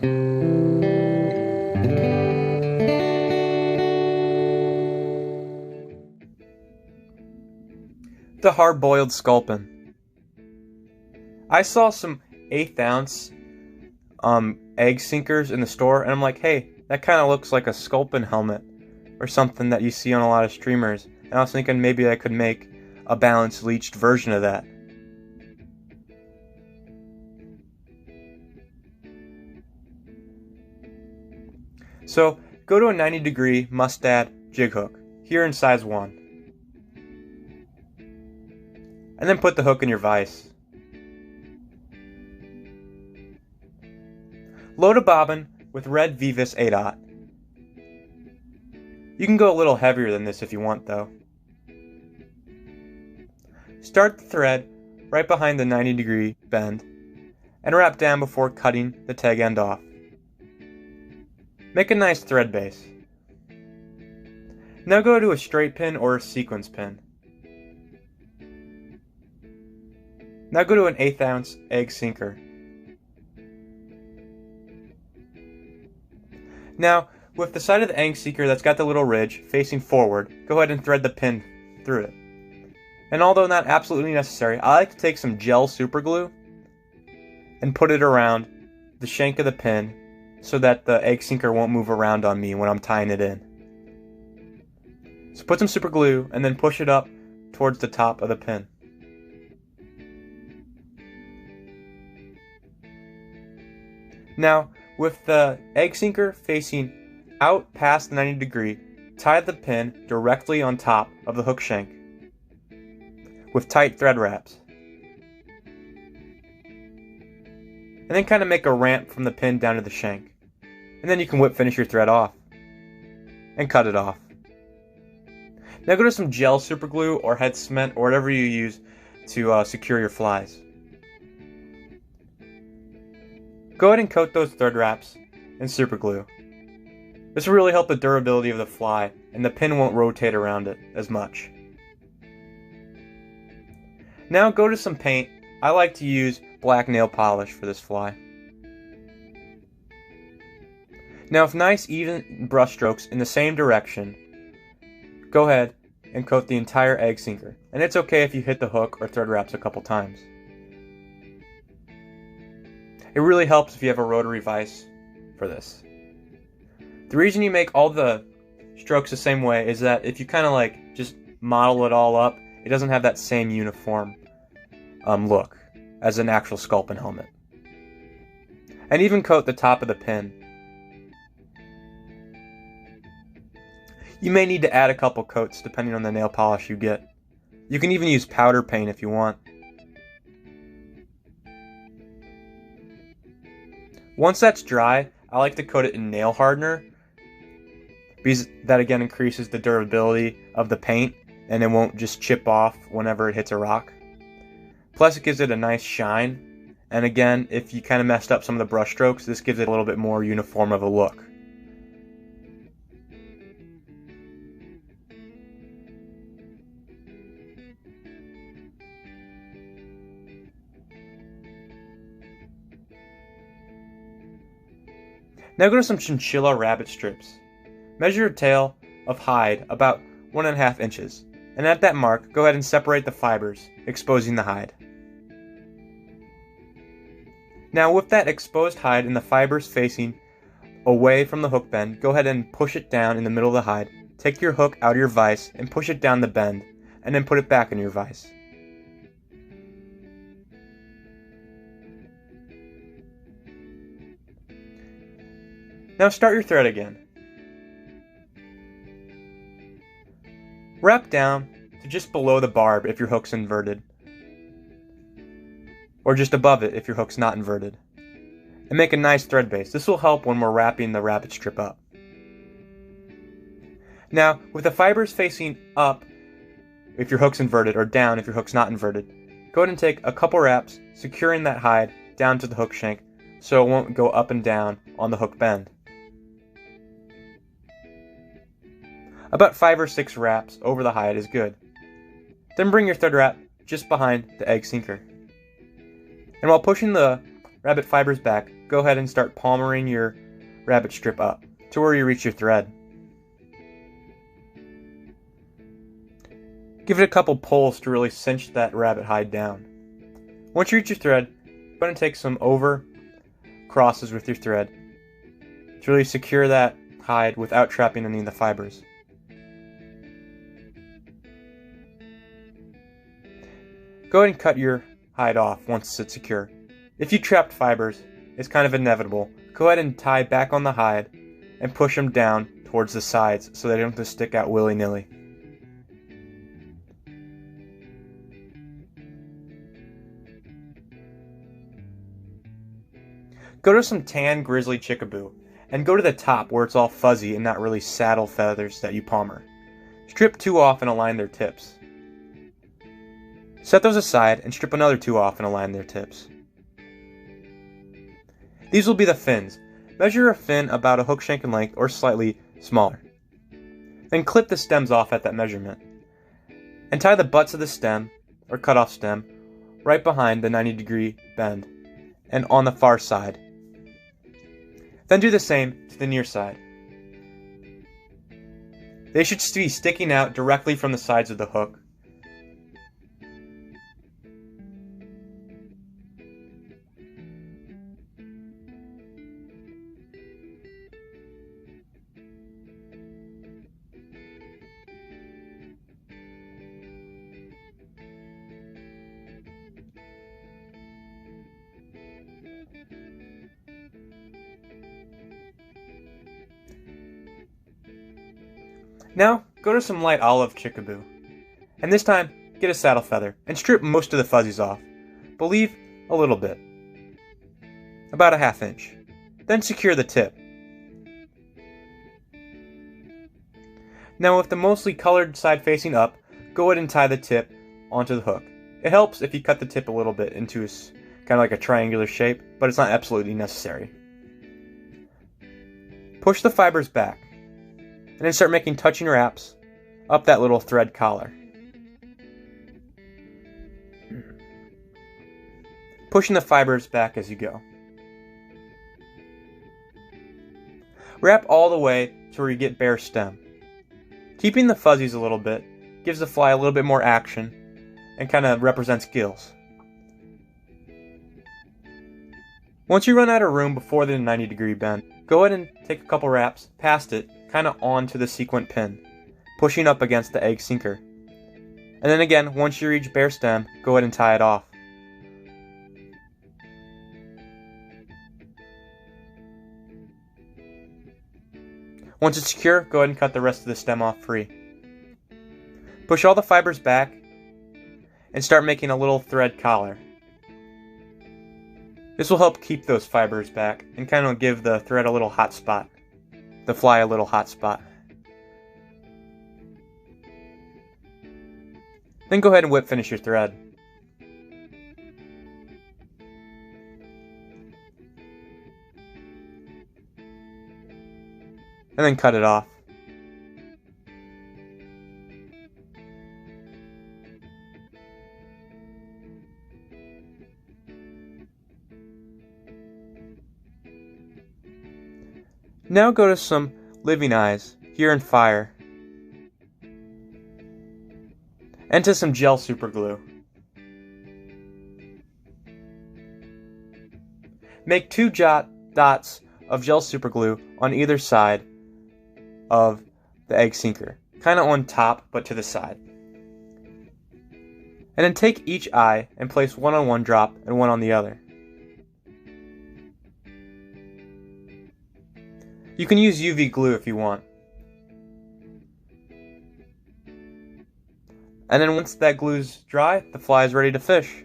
The hard-boiled Sculpin. I saw some 1/8 ounce egg sinkers in the store, and I'm like, hey, that kind of looks like a Sculpin helmet or something that you see on a lot of streamers. And I was thinking maybe I could make a balanced leeched version of that. So go to a 90-degree mustad jig hook, here in size 1. And then put the hook in your vise. Load a bobbin with red Vivis 8/0. You can go a little heavier than this if you want though. Start the thread right behind the 90-degree bend and wrap down before cutting the tag end off. Make a nice thread base. Now go to a straight pin or a sequence pin. Now go to an 1/8 ounce egg sinker. Now, with the side of the egg sinker that's got the little ridge facing forward, go ahead and thread the pin through it. And although not absolutely necessary, I like to take some gel super glue and put it around the shank of the pin so that the egg sinker won't move around on me when I'm tying it in. So put some super glue and then push it up towards the top of the pin. Now, with the egg sinker facing out past the 90-degree, tie the pin directly on top of the hook shank with tight thread wraps. And then kind of make a ramp from the pin down to the shank. And then you can whip finish your thread off and cut it off. Now go to some gel super glue or head cement or whatever you use to secure your flies. Go ahead and coat those thread wraps in super glue. This will really help the durability of the fly, and the pin won't rotate around it as much. Now go to some paint. I like to use black nail polish for this fly. Now with nice even brush strokes in the same direction, go ahead and coat the entire egg sinker. And it's okay if you hit the hook or thread wraps a couple times. It really helps if you have a rotary vise for this. The reason you make all the strokes the same way is that if you kind of like just model it all up, it doesn't have that same uniform look as an actual Sculpin helmet. And even coat the top of the pin. You may need to add a couple coats depending on the nail polish you get. You can even use powder paint if you want. Once that's dry, I like to coat it in nail hardener because that again increases the durability of the paint and it won't just chip off whenever it hits a rock. Plus it gives it a nice shine, and again, if you kind of messed up some of the brush strokes, this gives it a little bit more uniform of a look. Now go to some chinchilla rabbit strips. Measure a tail of hide about 1.5 inches, and at that mark, go ahead and separate the fibers, exposing the hide. Now with that exposed hide and the fibers facing away from the hook bend, go ahead and push it down in the middle of the hide. Take your hook out of your vise and push it down the bend, and then put it back in your vise. Now start your thread again. Wrap down to just below the barb if your hook's inverted, or just above it if your hook's not inverted, and make a nice thread base. This will help when we're wrapping the rabbit strip up. Now, with the fibers facing up if your hook's inverted, or down if your hook's not inverted, go ahead and take a couple wraps, securing that hide down to the hook shank so it won't go up and down on the hook bend. About 5 or 6 wraps over the hide is good. Then bring your thread wrap just behind the egg sinker. And while pushing the rabbit fibers back, go ahead and start palmering your rabbit strip up to where you reach your thread. Give it a couple pulls to really cinch that rabbit hide down. Once you reach your thread, go ahead and take some over crosses with your thread to really secure that hide without trapping any of the fibers. Go ahead and cut your hide off once it's secure. If you trapped fibers, it's kind of inevitable. Go ahead and tie back on the hide and push them down towards the sides so they don't just stick out willy-nilly. Go to some tan grizzly chickaboo and go to the top where it's all fuzzy and not really saddle feathers that you palmer. Strip 2 off and align their tips. Set those aside and strip another 2 off and align their tips. These will be the fins. Measure a fin about a hook shank in length or slightly smaller. Then clip the stems off at that measurement. And tie the butts of the stem, or cut off stem, right behind the 90-degree bend and on the far side. Then do the same to the near side. They should be sticking out directly from the sides of the hook. Now, go to some light olive chickaboo, and this time, get a saddle feather, and strip most of the fuzzies off, but leave a little bit, about a ½ inch. Then secure the tip. Now with the mostly colored side facing up, go ahead and tie the tip onto the hook. It helps if you cut the tip a little bit into kind of like a triangular shape, but it's not absolutely necessary. Push the fibers back, and then start making touching wraps up that little thread collar. Pushing the fibers back as you go. Wrap all the way to where you get bare stem. Keeping the fuzzies a little bit gives the fly a little bit more action and kind of represents gills. Once you run out of room before the 90-degree bend, go ahead and take a couple wraps past it, kind of onto the sequin pin, pushing up against the egg sinker. And then again, once you reach bare stem, go ahead and tie it off. Once it's secure, go ahead and cut the rest of the stem off free. Push all the fibers back and start making a little thread collar. This will help keep those fibers back and kind of give the thread a little hot spot. The fly a little hot spot. Then go ahead and whip finish your thread. And then cut it off. Now go to some living eyes, here in fire, and to some gel super glue. Make 2 dots of gel super glue on either side of the egg sinker, kind of on top but to the side. And then take each eye and place one on one drop and one on the other. You can use UV glue if you want. And then once that glue's dry, the fly is ready to fish.